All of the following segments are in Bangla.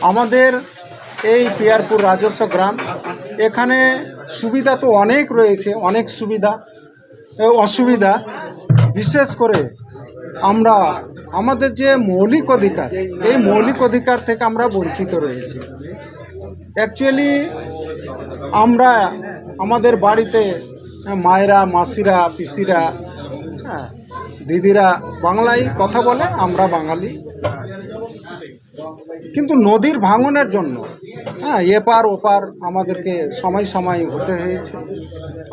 আমাদের এই পিয়ারপুর রাজস্ব গ্রাম, এখানে সুবিধা তো অনেক রয়েছে, অনেক সুবিধা অসুবিধা। বিশেষ করে আমরা আমাদের যে মৌলিক অধিকার, এই মৌলিক অধিকার থেকে আমরা বঞ্চিত রয়েছি। অ্যাকচুয়ালি আমরা আমাদের বাড়িতে মায়েরা, মাসিরা, পিসিরা, দিদিরা বাংলায় কথা বলে, আমরা বাঙালি। কিন্তু নদীর ভাঙনের জন্য এপার ওপার আমাদেরকে সময় সময় হতে হয়েছে।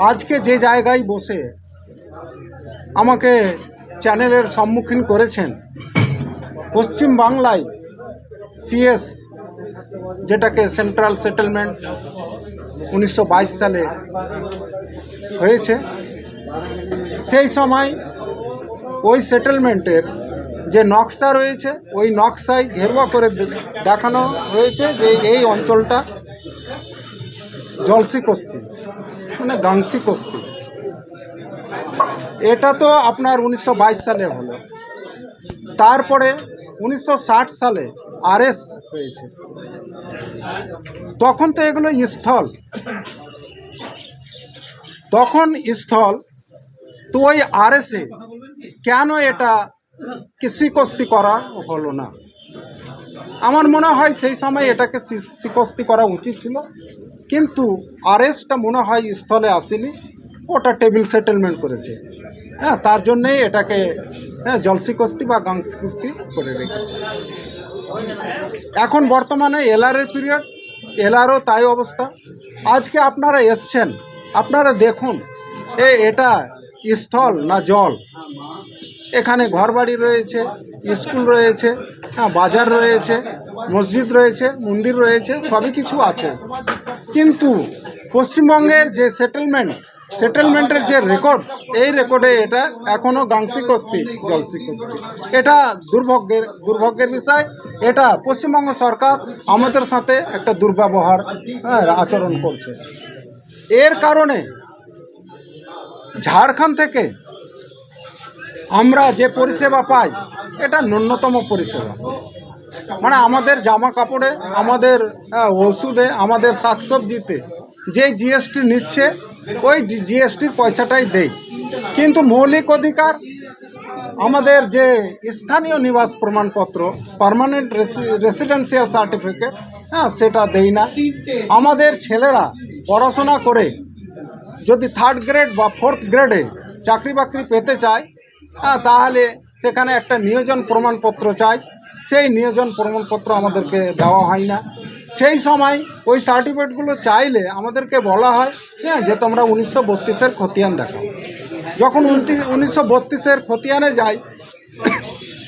আজকে যে জায়গায় বসে আমাকে চ্যানেলের সম্মুখীন করেছেন, পশ্চিম বাংলায় সিএস, যেটাকে সেন্ট্রাল সেটেলমেন্ট 1922 সালে হয়েছে, সেই সময় ওই সেটেলমেন্টের যে নকশা রয়েছে, ওই নকশায় ঘেরুয়া করে দেখানো হয়েছে যে এই অঞ্চলটা জলসি কস্তি, মানে গাংসি কস্তি। এটা তো আপনার 1922 সালে হলো। তারপরে 1960 সালে আরএস হয়েছে। তখন তো এগুলো স্থল, তখন স্থল। তো ওই আরএসে কেন এটা সিকস্তি করা হলো না? আমার মনে হয় সেই সময় এটাকে সিকস্তি করা উচিত ছিল, কিন্তু আরএসটা মনে হয় স্থলে আসেনি, ওটা টেবিল সেটেলমেন্ট করেছে। তার জন্যেই এটাকে জলসি কস্তি বা গাংসি কস্তি করে রেখেছে। এখন বর্তমানে এলআরের পিরিয়ড, এলআরও তাই অবস্থা। আজকে আপনারা এসছেন, আপনারা দেখুন এটা স্থল না জল। এখানে ঘরবাড়ি রয়েছে, স্কুল রয়েছে, বাজার রয়েছে, মসজিদ রয়েছে, মন্দির রয়েছে, সবই কিছু আছে। কিন্তু পশ্চিমবঙ্গের যে সেটেলমেন্টের যে রেকর্ড, এই রেকর্ডে এটা এখনও গাংসি কস্তি, জলসি কস্তি। এটা দুর্ভাগ্যের বিষয়। এটা পশ্চিমবঙ্গ সরকার আমাদের সাথে একটা দুর্ব্যবহার আচরণ করছে। এর কারণে ঝাড়খণ্ড থেকে আমরা যে পরিষেবা পাই, এটা ন্যূনতম পরিষেবা। মানে আমাদের জামা কাপড়ে, আমাদের ওষুধে, আমাদের শাকসবজিতে যে জিএসটি নিচ্ছে, ওই জিএসটির পয়সাটাই দেয়। কিন্তু মৌলিক অধিকার, আমাদের যে স্থানীয় নিবাস প্রমাণপত্র, পার্মানেন্ট রেসিডেন্সিয়াল সার্টিফিকেট, সেটা দেই না। আমাদের ছেলেরা পড়াশোনা করে যদি 3rd গ্রেড বা 4th গ্রেডে চাকরি বাকরি পেতে চায়, তাহলে সেখানে একটা নিয়োজন প্রমাণপত্র চাই। সেই নিয়োজন প্রমাণপত্র আমাদেরকে দেওয়া হয় না। সেই সময় ওই সার্টিফিকেটগুলো চাইলে আমাদেরকে বলা হয় যে তোমরা 1932-এর খতিয়ান দেখাও। যখন 1932-এর খতিয়ানে যাই,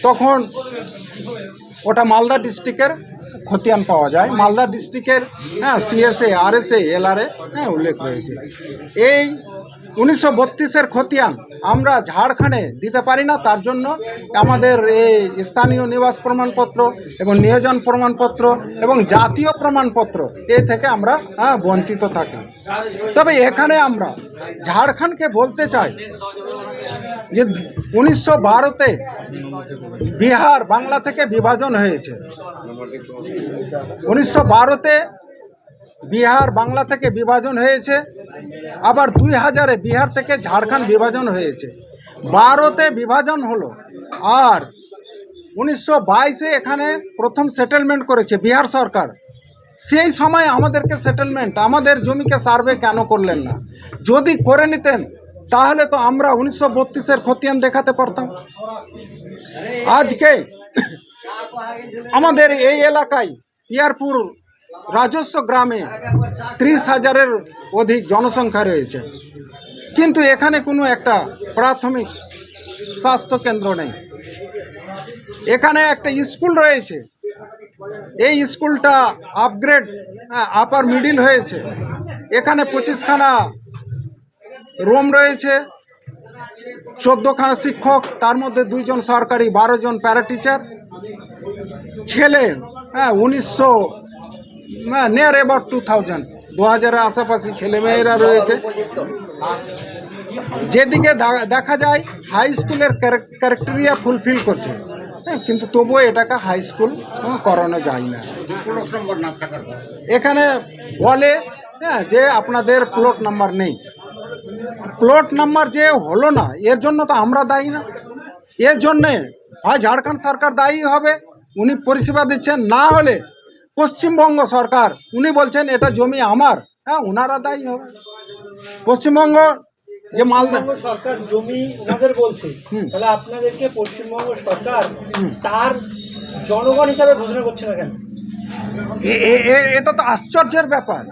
তখন ওটা মালদা ডিস্ট্রিক্টের খতিয়ান পাওয়া যায়। মালদা ডিস্ট্রিক্টের সিএসএ, আরএসএ, এলআরএ উল্লেখ রয়েছে। এই 1932-এর খতিয়ান আমরা ঝাড়খণ্ডে দিতে পারি না। তার জন্য আমাদের এই স্থানীয় নিবাস প্রমাণপত্র এবং নিয়োজন প্রমাণপত্র এবং জাতীয় প্রমাণপত্র এ থেকে আমরা বঞ্চিত থাকি। তবে এখানে আমরা ঝাড়খণ্ডকে বলতে চাই যে 1912-তে বিহার বাংলা থেকে বিভাজন হয়েছে। 1912-তে বিহার বাংলা থেকে বিভাজন হয়েছে। আবার 2000-এ বিহার থেকে ঝাড়খণ্ড বিভাজন হয়েছে। 12-তে বিভাজন হলো। আর 1922-এ এখানে প্রথম সেটেলমেন্ট করেছে বিহার সরকার। সেই সময় আমাদেরকে সেটেলমেন্ট, আমাদের জমিকে সার্ভে কেন করলেন না? যদি করে নিতেন তাহলে তো আমরা 1932-এর খতিয়ান দেখাতে পারতাম। আজকে আমাদের এই এলাকায় পিয়ারপুর রাজস্ব গ্রামে 30,000-এর অধিক জনসংখ্যা রয়েছে, কিন্তু এখানে কোনো একটা প্রাথমিক স্বাস্থ্য কেন্দ্র নেই। এখানে একটা স্কুল রয়েছে, এই স্কুলটা আপগ্রেড আপার মিডিল হয়েছে। এখানে 25খানা রুম রয়েছে, 14খানা শিক্ষক, তার মধ্যে 2 জন সরকারি, 12 জন প্যারা টিচার। ছেলে 1900 নিয়ার অ্যাবাউট 2000-এর আশেপাশে ছেলেমেয়েরা রয়েছে। যেদিকে দেখা যায় হাই স্কুলের ক্রাইটেরিয়া ফুলফিল করছে, হ্যাঁ, কিন্তু তবুও এটাকে হাই স্কুল করানো যায় না। এখানে বলে হ্যাঁ যে আপনাদের প্লট নাম্বার নেই। প্লট নাম্বার যে হলো না এর জন্য তো আমরা দায়ী না। এর জন্যে হয় ঝাড়খণ্ড সরকার দায়ী হবে, উনি পরিষেবা দিচ্ছেন, না হলে পশ্চিমবঙ্গ সরকার উনি বলছেন এটা জমি আমার, হ্যাঁ ওনারা দায়ী হবে। পশ্চিমবঙ্গ যে মালদা পশ্চিমবঙ্গ সরকার জমি ওনাদের বলছে, হুম। তাহলে আপনাদেরকে পশ্চিমবঙ্গ সরকার তার জনগণ হিসাবে ঘোষণা করছে না কেন? এটা তো আশ্চর্যের ব্যাপার,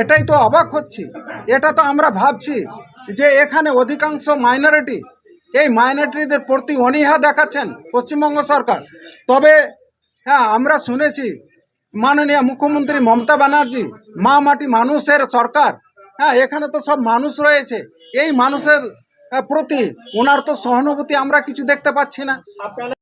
এটাই তো অবাক হচ্ছি। এটা তো আমরা ভাবছি যে এখানে অধিকাংশ মাইনরিটি, এই মাইনরিটিদের প্রতি অনীহা দেখাচ্ছেন পশ্চিমবঙ্গ সরকার। তবে হ্যাঁ আমরা শুনেছি মাননীয় মুখ্যমন্ত্রী মমতা ব্যানার্জি মা মাটি মানুষের সরকার, হ্যাঁ এখানে তো সব মানুষ রয়েছে, এই মানুষের প্রতি ওনার তো সহানুভূতি আমরা কিছু দেখতে পাচ্ছি না। আপনারা